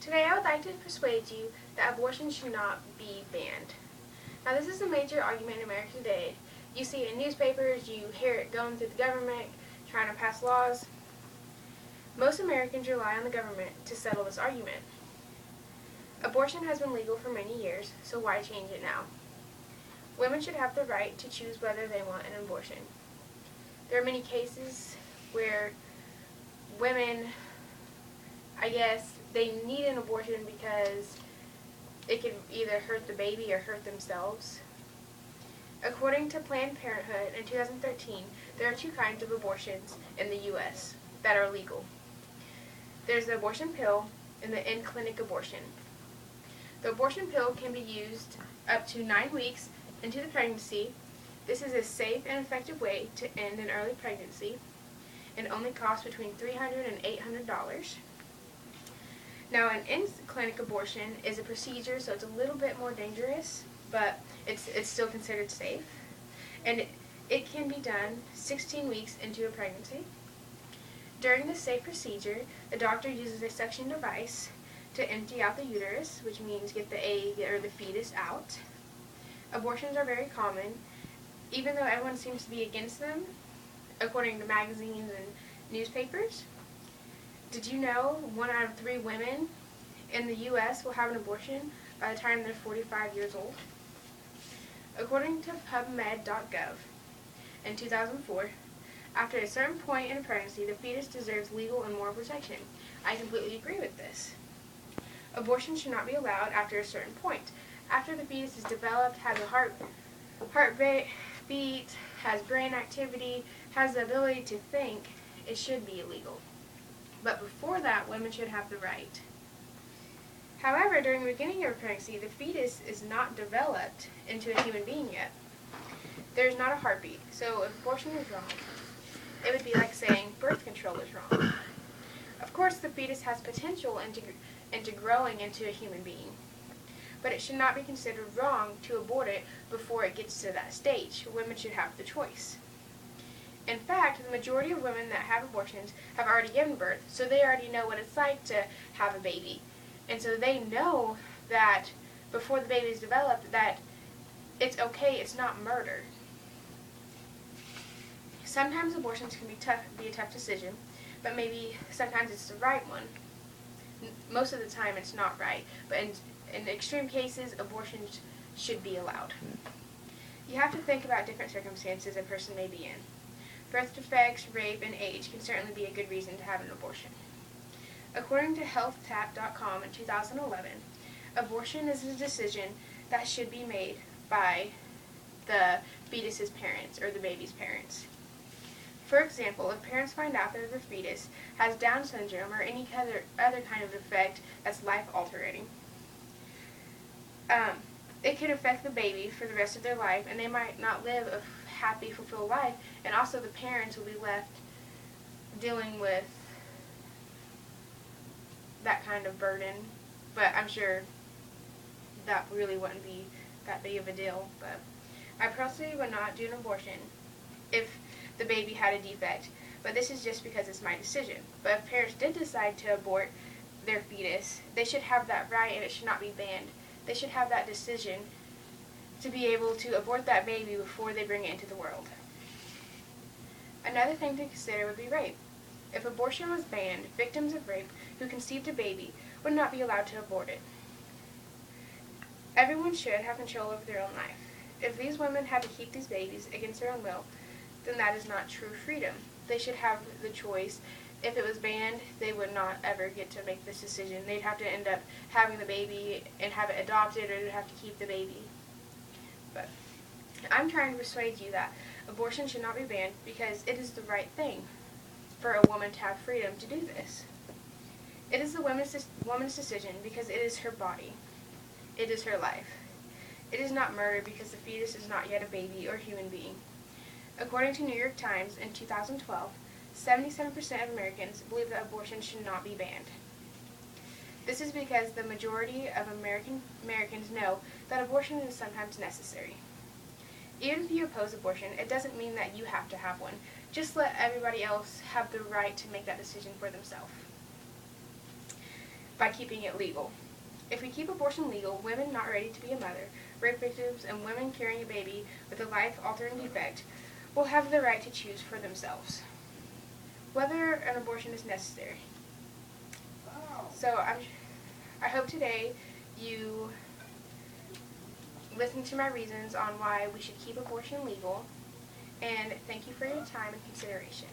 Today I would like to persuade you that abortion should not be banned. Now this is a major argument in America today. You see it in newspapers, you hear it going through the government, trying to pass laws. Most Americans rely on the government to settle this argument. Abortion has been legal for many years, so why change it now? Women should have the right to choose whether they want an abortion. There are many cases where women, they need an abortion because it could either hurt the baby or hurt themselves. According to Planned Parenthood in 2013, there are two kinds of abortions in the U.S. that are legal. There's the abortion pill and the in-clinic abortion. The abortion pill can be used up to 9 weeks into the pregnancy. This is a safe and effective way to end an early pregnancy and only costs between $300 and $800. Now, an in-clinic abortion is a procedure, so it's a little bit more dangerous, but it's still considered safe. And it can be done 16 weeks into a pregnancy. During this safe procedure, the doctor uses a suction device to empty out the uterus, which means get the egg or the fetus out. Abortions are very common, even though everyone seems to be against them, according to magazines and newspapers. Did you know 1 out of 3 women in the U.S. will have an abortion by the time they're 45 years old? According to PubMed.gov, in 2004, after a certain point in a pregnancy, the fetus deserves legal and moral protection. I completely agree with this. Abortion should not be allowed after a certain point. After the fetus is developed, has a heartbeat, has brain activity, has the ability to think, it should be illegal. But before that, women should have the right. However, during the beginning of a pregnancy, the fetus is not developed into a human being yet. There's not a heartbeat, so if abortion is wrong, it would be like saying birth control is wrong. Of course, the fetus has potential into growing into a human being, but it should not be considered wrong to abort it before it gets to that stage. Women should have the choice. In fact, the majority of women that have abortions have already given birth, so they already know what it's like to have a baby. And so they know that before the baby is developed that it's okay, it's not murder. Sometimes abortions can be a tough decision, but maybe sometimes it's the right one. Most of the time it's not right, but in extreme cases, abortions should be allowed. You have to think about different circumstances a person may be in. Birth defects, rape, and age can certainly be a good reason to have an abortion. According to HealthTap.com in 2011, abortion is a decision that should be made by the fetus's parents or the baby's parents. For example, if parents find out that their fetus has Down syndrome or any other kind of defect that's life-altering, it could affect the baby for the rest of their life, and they might not live a happy, fulfilled life, and also the parents will be left dealing with that kind of burden. But I'm sure that really wouldn't be that big of a deal. But I personally would not do an abortion if the baby had a defect, but this is just because it's my decision. But if parents did decide to abort their fetus, they should have that right, and it should not be banned. They should have that decision to be able to abort that baby before they bring it into the world. Another thing to consider would be rape. If abortion was banned, victims of rape who conceived a baby would not be allowed to abort it. Everyone should have control over their own life. If these women had to keep these babies against their own will, then that is not true freedom. They should have the choice. If it was banned, they would not ever get to make this decision. They'd have to end up having the baby and have it adopted, or they'd have to keep the baby. But I'm trying to persuade you that abortion should not be banned because it is the right thing for a woman to have freedom to do this. It is the woman's decision because it is her body. It is her life. It is not murder because the fetus is not yet a baby or human being. According to New York Times in 2012, 77% of Americans believe that abortion should not be banned. This is because the majority of Americans know that abortion is sometimes necessary. Even if you oppose abortion, it doesn't mean that you have to have one. Just let everybody else have the right to make that decision for themselves. by keeping it legal. If we keep abortion legal, women not ready to be a mother, rape victims, and women carrying a baby with a life-altering defect will have the right to choose for themselves whether an abortion is necessary. So I hope today you listen to my reasons on why we should keep abortion legal, and thank you for your time and consideration.